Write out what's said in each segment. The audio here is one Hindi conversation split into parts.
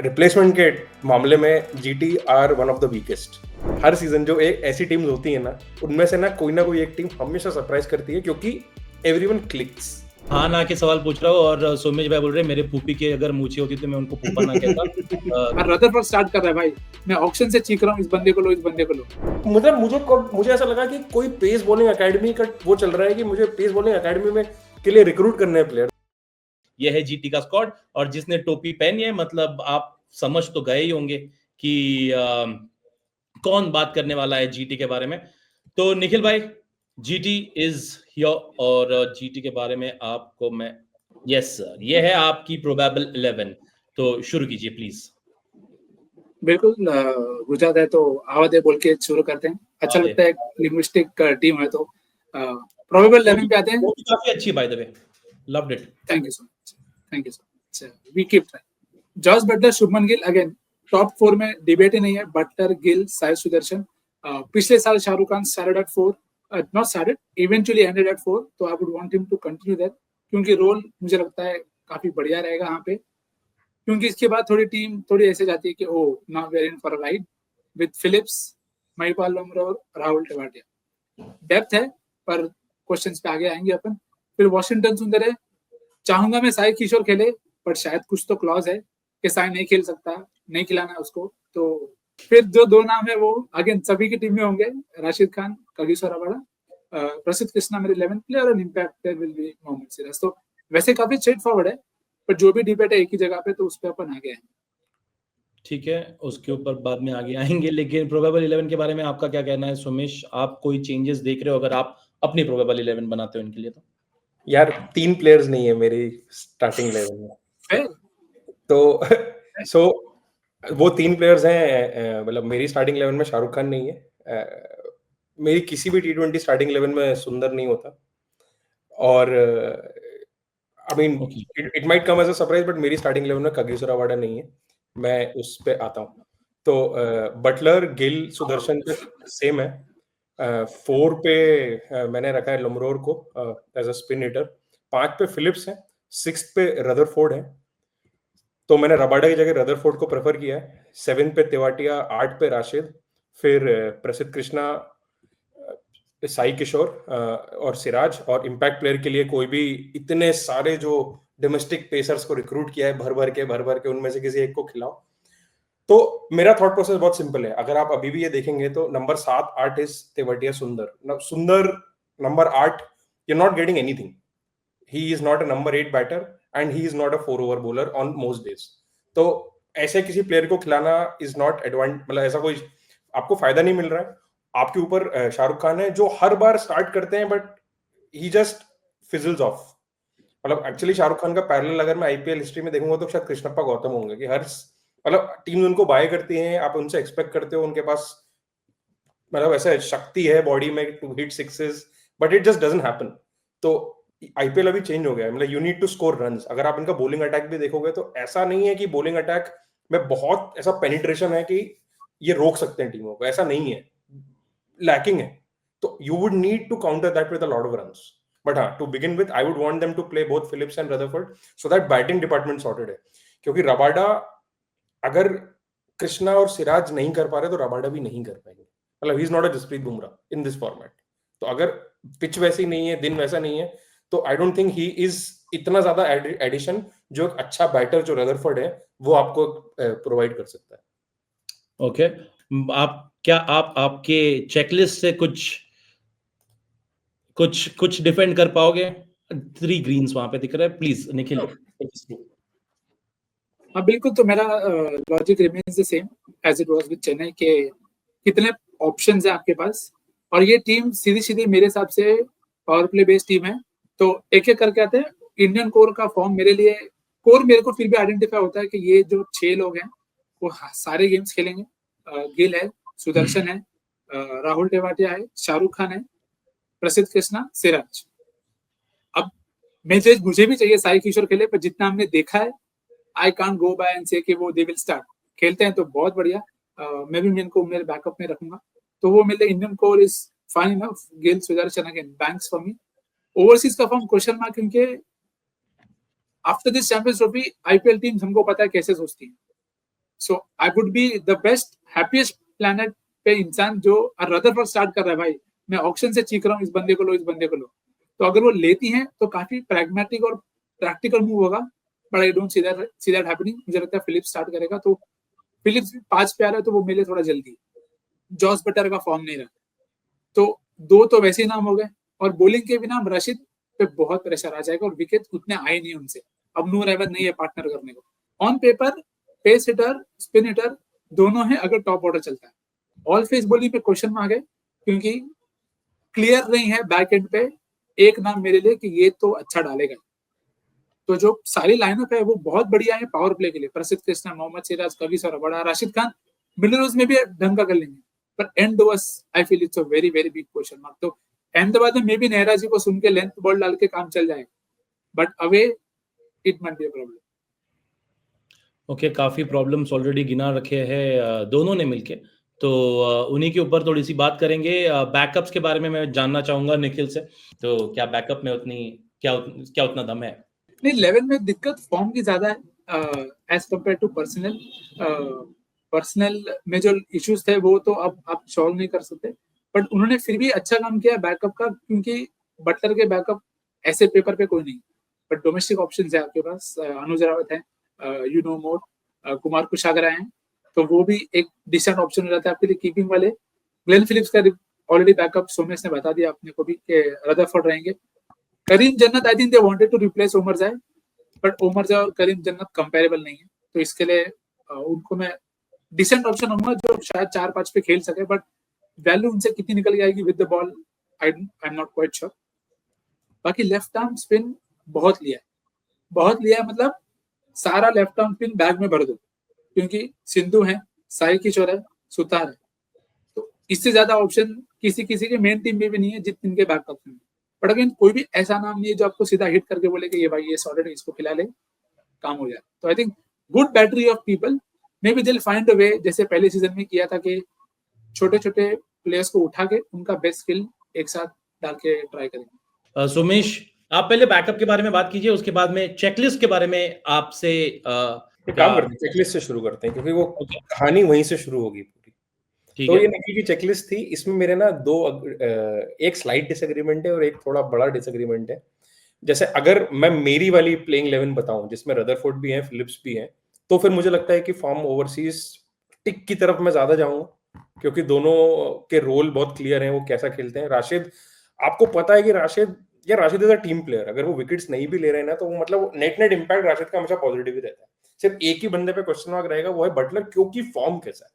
रिप्लेसमेंट के मामले में GT are one of the weakest. Her season जो एक ऐसी टीम्स होती है ना, उनमें से ना कोई एक टीम हमेशा सरप्राइज करती है क्योंकि एवरीवन क्लिक्स। हाँ ना के सवाल पूछ रहा हूँ और सोमेश भाई बोल रहे हैं मेरे फूफी की अगर मूछी होती तो मैं उनको फूफा ना कहता। रदरफोर्ड स्टार्ट कर रहा है भाई, मैं ऑक्शन से चीख रहा हूँ इस बंदे को लो, इस बंदे को लो। मुझे ऐसा लगा कि कोई पेस बॉलिंग एकेडमी का वो चल रहा है कि मुझे पेस बॉलिंग एकेडमी में के लिए रिक्रूट करने हैं प्लेयर। यह है जीटी का स्क्वाड और जिसने टोपी पहनी है मतलब आप समझ तो गए ही होंगे कि कौन बात करने वाला है जीटी के बारे में। तो निखिल भाई, जीटी इज हियर और जीटी के बारे में आपको मैं यस सर, ये है आपकी प्रोबेबल 11, तो शुरू कीजिए प्लीज। बिल्कुल, गुजरात है तो आवाज़ बोल के शुरू करते हैं। अच्छा आवाज़ लगता है, लिंग्विस्टिक टीम है तो प्रोबेबल 11 पे आते हैं। वो भी काफी अच्छी by the way, loved it. Thank you so much, thank you so much. We keep trying. Jos Buttler, Shubman Gill, again top 4 में डिबेट ही नहीं है। बटलर, गिल, साई सुदर्शन। पिछले साल Shahrukh Khan started at 4, not started, eventually ended at 4, तो I would want him to continue that, क्योंकि रोल मुझे लगता है काफी बढ़िया रहेगा यहाँ पे। क्योंकि इसके बाद थोड़ी टीम थोड़ी ऐसे जाती है कि oh now we are in for a ride with Phillips, Mahipal Lomror, Rahul Tewatia. Depth है पर क्वेश्चंस पे आगे आएंगे अपन। फिर वॉशिंगटन सुंदर है, चाहूंगा मैं साई किशोर खेले, पर शायद कुछ तो क्लॉज है कि साई नहीं खेल सकता, नहीं खिलाना है उसको। तो फिर जो दो नाम है वो अगेन सभी की टीम में होंगे, राशिद खान, कागिसो रबाडा, प्रसिद्ध कृष्णा मेरे 11th प्लेयर और impact player will be Mohammed Siraj. तो वैसे काफी स्ट्रेट फॉरवर्ड है, पर जो भी डिबेट है एक ही जगह पे, तो उस पर अपन आगे आएंगे। ठीक है, उसके ऊपर बाद में आगे आएंगे, लेकिन प्रोबेबल 11 के बारे में आपका क्या कहना है सोमेश? आप कोई चेंजेस देख रहे हो अगर आप अपनी प्रोबेबल 11 बनाते हो इनके लिए? तो यार 3 प्लेयर्स नहीं है मेरी स्टार्टिंग 11 में, तो सो वो 3 प्लेयर्स हैं। मतलब मेरी स्टार्टिंग 11 में शाहरुख खान नहीं है, मेरी किसी भी T20 स्टार्टिंग 11 में सुंदर नहीं होता, और I mean okay, it might come as a surprise, but मेरी स्टार्टिंग 11 में कागिसो रबाडा नहीं है। मैं उस पे आता हूँ। तो बटलर, गिल, सुदर्शन पे सेम है। 4 पे मैंने रखा है लुमरोर को एज अ स्पिन हिटर। 5 पे फिलिप्स है, 6 पे रदरफोर्ड है, तो मैंने रबाडा की जगह रदरफोर्ड को प्रेफर किया है। 7 पे तेवाटिया, 8 पे राशिद, फिर प्रसिद्ध कृष्णा, साई किशोर और सिराज, और इम्पैक्ट प्लेयर के लिए कोई भी इतने सारे जो डोमेस्टिक पेसर्स को रिक्रूट किया है भर भर के उनमें से किसी एक को खिलाओ। तो मेरा थॉट प्रोसेस बहुत सिंपल है। अगर आप अभी भी ये देखेंगे तो number 7 8 is Tewatia Sundar number 8, you are not getting anything. He is not a number 8 batter and he is not a 4 over bowler on most days. तो ऐसे किसी प्लेयर को खिलाना इज नॉट एडवांट, मतलब ऐसा कोई आपको फायदा नहीं मिल रहा है। आपके ऊपर शाहरुख खान है जो हर बार स्टार्ट करते हैं बट ही जस्ट फिजल्स ऑफ। मतलब एक्चुअली शाहरुख खान का पैरेलल अगर मैं आईपीएल हिस्ट्री में देखूंगा तो शायद कृष्णप्पा गौतम होंगे, कि हर मतलब टीम उनको बाय करती है, आप उनसे एक्सपेक्ट करते हो उनके पास मतलब ऐसा शक्ति है बॉडी में to hit sixes, but it just doesn't happen. तो आईपीएल अभी चेंज हो गया है, मतलब you need to score runs. अगर आप इनका बॉलिंग अटैक भी देखोगे तो ऐसा नहीं है कि बॉलिंग अटैक में बहुत ऐसा पेनिट्रेशन है कि ये रोक सकते हैं टीमों को, ऐसा नहीं है, लैकिंग है। तो you would need to counter that with a lot of runs. But हाँ, to begin with I would want them to play both Phillips and Rutherford so that batting department sorted है। क्योंकि रबाडा, अगर कृष्णा और सिराज नहीं कर पा रहे तो रबाडा भी नहीं कर पाएंगे। मतलब he is not a Jasprit Bumrah in this format. तो अगर पिच वैसी नहीं है, दिन वैसा नहीं है, तो I don't think he is इतना ज्यादा एडिशन जो एक अच्छा बैटर जो रदरफोर्ड है वो आपको प्रोवाइड कर सकता है। ओके, आप आपके चेकलिस्ट से कुछ कुछ कुछ डिफेंड कर पाओगे? 3 ग्रीन्स वहां पे दिख रहा है, प्लीज निखिल। हाँ बिल्कुल, तो मेरा logic remains the same as it was with Chennai के कितने ऑप्शंस है आपके पास, और ये टीम सीधी सीधी मेरे हिसाब से पावर प्ले बेस्ड टीम है। तो एक एक करके आते हैं। इंडियन कोर का फॉर्म मेरे लिए, कोर मेरे को फिर भी आइडेंटिफाई होता है कि ये जो 6 लोग हैं वो सारे गेम्स खेलेंगे। गिल है, सुदर्शन है, राहुल टेवाटिया है, शाहरुख खान है, प्रसिद्ध कृष्णा, सिराज। अब मुझे भी चाहिए साई किशोर खेले, पर जितना हमने देखा है I can't go by and से कि वो दे विल स्टार्ट। खेलते हैं तो बहुत बढ़िया, मैं भी इनको मेरे बैकअप में रखूंगा। तो वो मेरे Indian core is fine enough. Gill, Sudarshan, again banks for me. Overseas का फॉर्म क्वेश्चन मार्क, क्योंकि after this Champions Trophy IPL team हमको पता है कैसे सोचती है। So I would be the best happiest planet पे इंसान जो रदरफोर्ड स्टार्ट कर रहा है, भाई मैं ऑक्शन से चीख रहा हूँ इस बंदे को लो, इस बंदे को लो, तो अगर वो लेती हैं तो काफी प्रैग्मेटिक और प्रैक्टिकल मूव होगा, but I don't see that happening. मुझे लगता है फिलिप्स स्टार्ट करेगा, तो फिलिप्स 5 पे आ रहा है तो वो मिले थोड़ा जल्दी। जॉस बटलर का फॉर्म नहीं रहा, तो 2 तो वैसे ही नाम हो गए, और बॉलिंग के भी नाम राशिद पे बहुत प्रेशर आ जाएगा, और विकेट उतने आए नहीं उनसे, अब नूर अहमद नहीं है पार्टनर करने को। On paper pace hitter spin hitter दोनों है अगर टॉप ऑर्डर चलता है। ऑल फेस बॉलिंग पे क्वेश्चन मार्क है, क्योंकि क्लियर नहीं है बैक एंड पे एक नाम मेरे लिए कि ये तो अच्छा डालेगा। तो जो सारी लाइनअप है वो बहुत बढ़िया है पावर प्ले के लिए, Prasidh Krishna, Mohammed Siraj, Kagiso Rabada, Rashid Khan middle overs में भी ढंग का कर लेंगे, पर end overs I feel it's a very very big question mark. तो अहमदाबाद में मे भी नेहरा जी को सुन के लेंथ बॉल डाल के काम चल जाएगा, but away it might be a problem. Okay, काफी प्रॉब्लम्स ऑलरेडी गिना रखे हैं दोनों ने मिलके, तो उन्हीं के ऊपर थोड़ी सी बात करेंगे। बैकअप्स के बारे में मैं जानना चाहूंगा निखिल से, तो क्या बैकअप में क्या उतना दम है? नहीं, 11 में दिक्कत फॉर्म की ज्यादा है as compare to personal. Personal में जो इश्यूज थे वो तो अब आप सॉल्व नहीं कर सकते, बट उन्होंने फिर भी अच्छा काम किया बैकअप का, क्योंकि बटलर के बैकअप ऐसे पेपर पे कोई नहीं, बट डोमेस्टिक ऑप्शन है आपके पास। अनुज रावत है, यू नो मोर, कुमार कुशागरा है, तो वो भी एक डिसेंट ऑप्शन हो जाता है आपके लिए कीपिंग वाले। ग्लेन फिलिप्स का ऑलरेडी बैकअप सोमेश ने बता दिया अपने को भी कि रदरफोर्ड रहेंगे। Karim Janat I think they wanted to replace Omarzai, but Umar जाए और करीम जन्नत कंपेरेबल नहीं है, तो इसके लिए उनको मैं डिसेंट ऑप्शन होगा जो शायद 4-5 पे खेल सके, बट वैल्यू उनसे कितनी निकल जाएगी with the ball I am not quite sure. बाकी लेफ्ट आर्म स्पिन बहुत लिया है, मतलब सारा लेफ्ट आर्म स्पिन बैग में भर दो, क्योंकि सिंधु है, साई किशोर है, सुतार है, तो इससे ज्यादा ऑप्शन किसी के मेन टीम में भी नहीं है जितने इनके बैकअप में। बट अगेन कोई भी ऐसा नाम नहीं है जो आपको सीधा हिट करके बोले कि ये भाई ये सॉर्टेड, इसको खिला ले काम हो जाए। तो I think good battery of people, may be दिल फाइंड अ वे, जैसे पहले सीजन में किया था कि छोटे छोटे प्लेयर्स को उठा के उनका बेस्ट स्किल एक साथ डाल के ट्राई करेंगे। सुमेश, आप पहले बैकअप के बारे में बात कीजिए, उसके बाद में चेकलिस्ट के बारे में आपसे काम करते हैं, चेकलिस्ट से शुरू करते हैं, क्योंकि वो कहानी वहीं से शुरू होगी पूरी। तो ये निखिल की चेकलिस्ट थी, इसमें मेरे ना एक स्लाइट डिसएग्रीमेंट है और एक थोड़ा बड़ा डिसएग्रीमेंट है। जैसे अगर मैं मेरी वाली प्लेइंग 11 बताऊं जिसमें रदरफोर्ड भी है, फिलिप्स भी है, तो फिर मुझे लगता है कि फॉर्म ओवरसीज टिक की तरफ मैं ज्यादा जाऊंगा, क्योंकि दोनों के रोल बहुत क्लियर हैं, वो कैसा खेलते हैं। राशिद, आपको पता है कि Rashid is a team player, अगर वो विकेट्स नहीं भी ले रहे हैं ना, तो मतलब नेट इम्पैक्ट राशिद का हमेशा पॉजिटिव ही रहता है। सिर्फ एक ही बंदे पे क्वेश्चन मार्क रहेगा, वो है बटलर, क्योंकि फॉर्म कैसा है।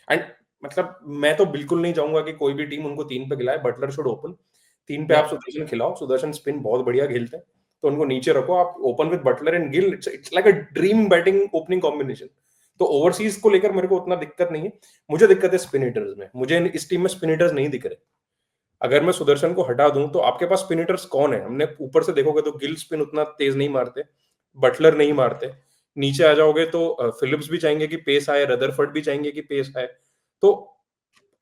एंड मतलब मैं तो बिल्कुल नहीं चाहूंगा कि कोई भी टीम उनको 3 पे खिलाए, बटलर शुड ओपन 3 पे। आप सुदर्शन खिलाओ, सुदर्शन स्पिन बहुत बढ़िया खेलते हैं, तो उनको नीचे रखो, आप open with Buttler and Gill, it's like a dream batting opening combination. तो ओवरसीज को लेकर मेरे को उतना दिक्कत नहीं है, मुझे दिक्कत है स्पिन हिटर्स में। मुझे इस टीम में स्पिन हिटर्स नहीं दिख रहे। अगर मैं सुदर्शन को हटा दूं तो आपके पास स्पिन हिटर्स कौन है? हमने ऊपर से देखोगे तो गिल स्पिन उतना तेज नहीं मारते, बटलर नहीं मारते। नीचे आ जाओगे तो फिलिप्स भी चाहेंगे कि पेस आए, रदरफोर्ड भी चाहेंगे कि पेस आए। तो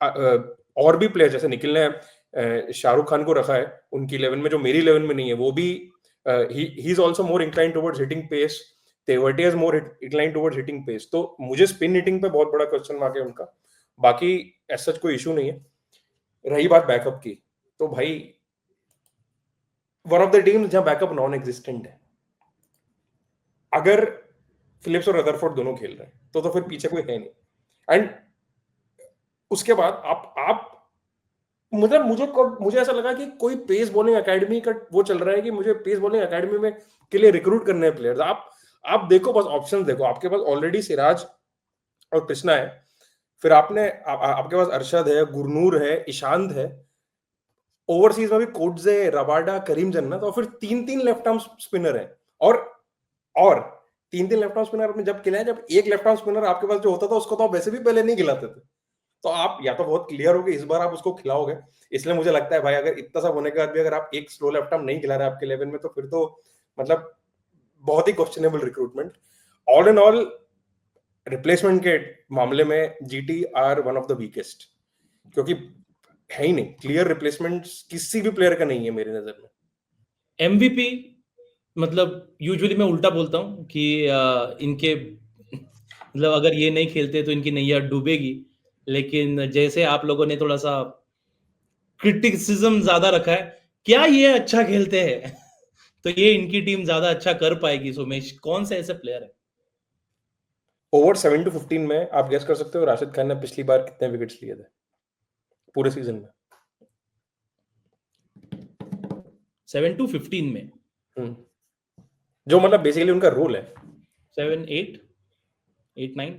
और भी प्लेयर, जैसे निखिल ने शाहरुख खान को रखा है उनकी 11 में, जो मेरी 11 में नहीं है, वो भी ही is also more inclined towards hitting pace, Tewatia is more inclined towards hitting pace. तो मुझे स्पिन हिटिंग पे बहुत बड़ा क्वेश्चन मार्क है उनका। बाकी ऐसा कोई इशू नहीं है। रही बात बैकअप की, तो भाई वन ऑफ द टीम जहां बैकअप नॉन एग्जिस्टेंट है, अगर फिलिप्स और रदरफोर्ड दोनों खेल रहे हैं तो फिर पीछे कोई है नहीं। एंड उसके बाद आप मतलब मुझे ऐसा लगा कि कोई पेस बॉलिंग एकेडमी का वो चल रहा है कि मुझे पेस बॉलिंग एकेडमी में के लिए रिक्रूट करने हैं प्लेयर्स। आप देखो, बस ऑप्शंस देखो, आपके पास ऑलरेडी सिराज और कृष्णा है, फिर आपके पास अरशद है, गुरनूर है, ईशांत है, ओवरसीज में भी कोटजे, रबाडा, करीम जन्नत, और फिर 3-3 लेफ्ट आर्म स्पिनर है। और 3-3 लेफ्ट आर्म स्पिनर आपने जब खिलाया, जब एक लेफ्ट आर्म स्पिनर आपके पास जो होता था उसको तो आप वैसे भी पहले नहीं खिलाते थे। तो आप या तो बहुत क्लियर हो कि इस बार आप उसको खिलाओगे। इसलिए मुझे लगता है भाई, अगर इतना सब होने के बाद भी अगर आप एक स्लो लेफ्ट आर्म नहीं खिला रहे आपके 11 में, तो फिर तो मतलब बहुत ही questionable recruitment. All in all, replacement के मामले में GT are one of the weakest, क्योंकि है ही नहीं क्लियर रिप्लेसमेंट, किसी भी प्लेयर का नहीं है मेरी नजर में। एमवीपी मतलब यूजुअली मैं उल्टा बोलता हूं कि इनके मतलब अगर ये नहीं खेलते तो इनकी नैया डूबेगी, लेकिन जैसे आप लोगों ने थोड़ा सा क्रिटिसिज्म ज्यादा रखा है, क्या ये अच्छा खेलते हैं तो ये इनकी टीम ज्यादा अच्छा कर पाएगी। सोमेश, कौन से ऐसे प्लेयर है? ओवर 7 to 15 में आप गेस कर सकते हो राशिद खान ने पिछली बार कितने विकेट्स लिए थे पूरे सीजन में? 7 to 15 में जो मतलब बेसिकली उनका रोल है। 7, 8, 9।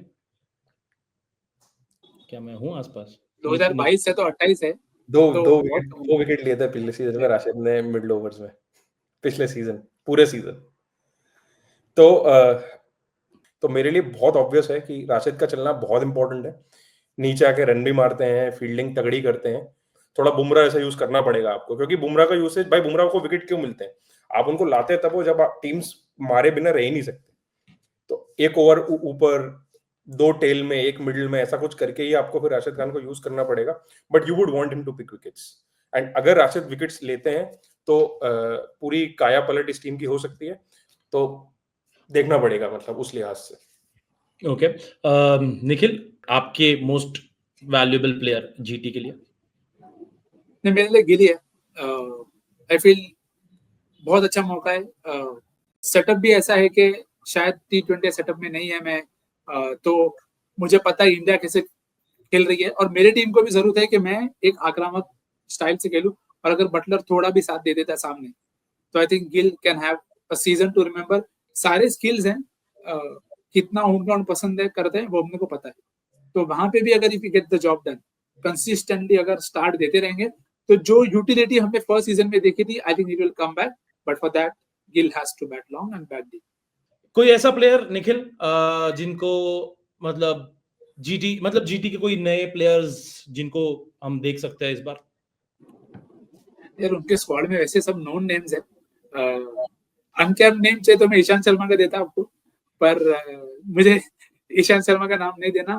क्या मैं हूं आसपास? 2022 से तो 28 है। दो विकेट लिए थे पिछले सीजन में राशिद ने मिडिल ओवर्स में, पिछले सीजन पूरे सीजन। तो मेरे लिए बहुत ऑब्वियस है कि राशिद का चलना बहुत इंपॉर्टेंट है। नीचे आके रन भी मारते हैं, फील्डिंग तगड़ी करते हैं। थोड़ा बुमराह ऐसा यूज करना पड़ेगा आपको, क्योंकि बुमराह का यूसेज, भाई बुमराह को विकेट क्यों मिलते हैं? आप उनको लाते तब हो जब टीम्स मारे बिना रह ही नहीं सकते। तो एक ओवर ऊपर, 2 टेल में, 1 मिडिल में, ऐसा कुछ करके ही आपको फिर राशिद खान को यूज करना पड़ेगा। But you would want him to pick wickets, and अगर राशिद विकेट्स लेते हैं तो पूरी काया पलट इस टीम की हो सकती है। तो देखना पड़ेगा मतलब उस लिहाज से। ओके, निखिल, आपके मोस्ट वैल्यूएबल प्लेयर जीटी के लिए? नहीं, मेरे लिए गिली है। आई फील बहुत अच्छा मौका है। सेटअप भी ऐसा है कि शायद T20 सेटअप में नहीं है मैं, तो मुझे पता है इंडिया कैसे खेल रही है, और मेरी टीम को भी जरूरत है कि मैं एक आक्रामक स्टाइल से खेलूं। और अगर बटलर थोड़ा भी साथ दे देता है सामने, तो I think Gill can have a season two remember. सारे स्किल्स हैं, कितना होम ग्राउंड पसंद है करते हैं वो हमने को पता है। तो वहां पे भी अगर if you get the job done consistently, अगर स्टार्ट देते रहेंगे, तो जो यूटिलिटी हमने फर्स्ट सीजन में देखी थी, I think he will come back. But for that Gill has to bat long and bat deep. कोई ऐसा प्लेयर निखिल जिनको मतलब जीटी के कोई नए प्लेयर्स जिनको हम देख सकते हैं इस बार? यार उनके स्क्वाड में वैसे सब नोन नेम्स है। अनकैप्ड नेम चाहिए तो मैं ईशांत शर्मा का देता आपको, पर मुझे ईशांत शर्मा का नाम नहीं देना।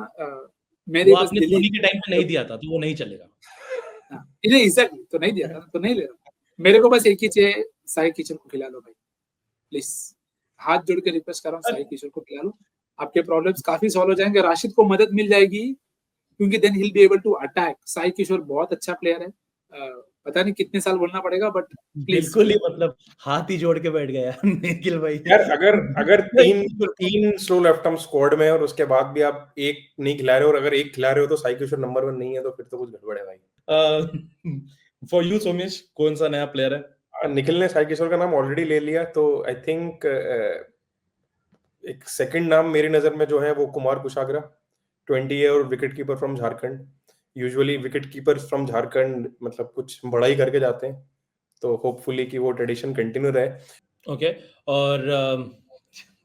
मेरे वो बस आपने धोनी के टाइम पे नहीं दिया था, तो वो नहीं चलेगा। नहीं, एग्जैक्टली, तो नहीं दिया था, तो नहीं ले रहा। मेरे को बस एक ही चाहिए, साई किशोर को खिला लो भाई, प्लीज। हाथ जोड़ के रिक्वेस्ट कर रहा हूँ, साई किशोर को खिला लो। आपके प्रॉब्लम्स काफी सॉल्व हो जाएंगे, राशिद को मदद मिल जाएगी, क्योंकि then he will be able to attack. Sai Kishore बहुत अच्छा प्लेयर है। पता नहीं कितने साल बोलना पड़ेगा, बट बिल्कुल ही मतलब हाथ ही जोड़ के बैठ गया निखिल भाई। यार अगर तीन स्लो लेफ्ट आर्म स्क्वाड में और उसके बाद भी आप एक नहीं खिला रहे हो, और अगर एक खिला रहे हो तो साई किशोर नंबर 1 नहीं है, तो फिर तो कुछ गड़बड़ है भाई। फॉर यू सोमेश, कौन सा नया प्लेयर है? निखिल ने साई किशोर का नाम ऑलरेडी ले लिया, तो आई थिंक एक सेकंड नाम मेरी नजर में जो है वो कुमार कुशाग्रा, 20 है और wicket keeper from Jharkhand. Usually wicket keeper from Jharkhand मतलब कुछ बड़ा ही करके जाते हैं, तो होपफुली कि वो ट्रेडिशन कंटिन्यू रहे। ओके, और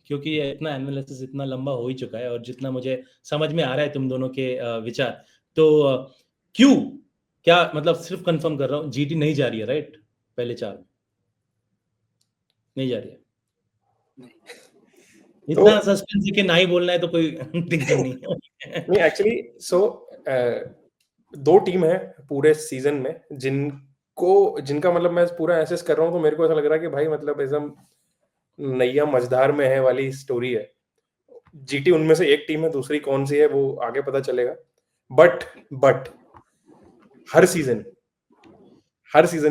क्योंकि ये इतना एनालिसिस इतना लंबा हो ही चुका है, और जितना मुझे समझ में आ रहा है तुम दोनों के विचार, तो क्यों, क्या मतलब सिर्फ कंफर्म कर रहा हूँ, जीटी नहीं जा रही है राइट? पहले 4 में नहीं जा रही है। इतना सस्पेंस है कि ना ही बोलना है तो कोई दिक्कत नहीं है। नहीं एक्चुअली दो टीम है पूरे सीजन में जिनका मतलब मैं पूरा एसेस कर रहा हूँ, तो मेरे को ऐसा लग रहा है कि भाई मतलब एकदम नैया मझधार में है वाली स्टोरी है। जीटी उनमें से एक टीम है, दूसरी कौन सी है वो आगे पता चलेगा। बट हर सीजन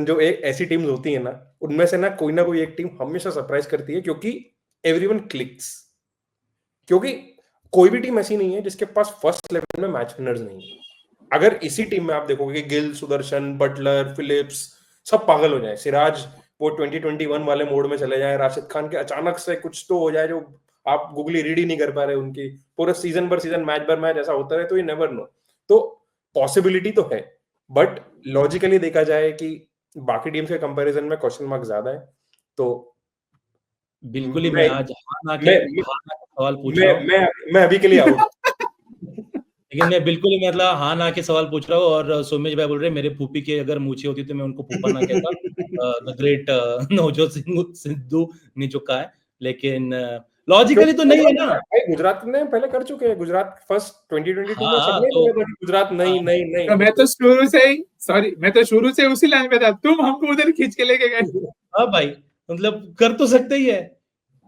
जो एक ऐसी टीम्स होती है ना, उनमें से ना कोई एक टीम हमेशा सरप्राइज करती है, क्योंकि एवरीवन क्लिक्स। क्योंकि कोई भी टीम ऐसी नहीं है जिसके पास फर्स्ट 11 में मैच विनर्स नहीं है। अगर इसी टीम में आप देखोगे कि गिल, सुदर्शन, बटलर, फिलिप्स सब पागल हो जाए, सिराज वो 2021 वाले मोड में चले जाए, राशिद खान के अचानक से कुछ तो हो जाए जो आप गूगली रीड ही नहीं कर पा रहे उनकी, पूरे सीजन पर सीजन मैच भर मैच ऐसा होता रहे, तो ये नेवर नो। तो पॉसिबिलिटी तो है, बट लॉजिकली देखा जाए कि बाकी टीम्स के कंपैरिजन में क्वेश्चन मार्क ज्यादा है। तो बिल्कुल ही मैं आज सवाल पूछ रहा हूँ। मैं अभी के लिए आउट। लेकिन मैं बिल्कुल ही मतलब हाँ ना के सवाल पूछ रहा हूँ, और सोमेश भाई बोल रहे मेरे फूफी की अगर मूछी होती तो मैं उनको फूफा ना कहता। द ग्रेट नवजोत सिद्धू ने जो कहा है, लेकिन लॉजिकली तो नहीं है ना। गुजरात ने पहले कर चुके हैं, गुजरात फर्स्ट 2022 में सबने तो बोला था कि गुजरात नहीं। मैं तो शुरू से उसी लाइन पे था, तुम हमको उधर खींच के लेके गए। हाँ भाई, मतलब कर तो सकते ही है।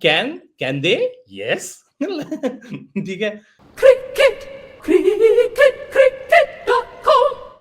Can they? यस ठीक है।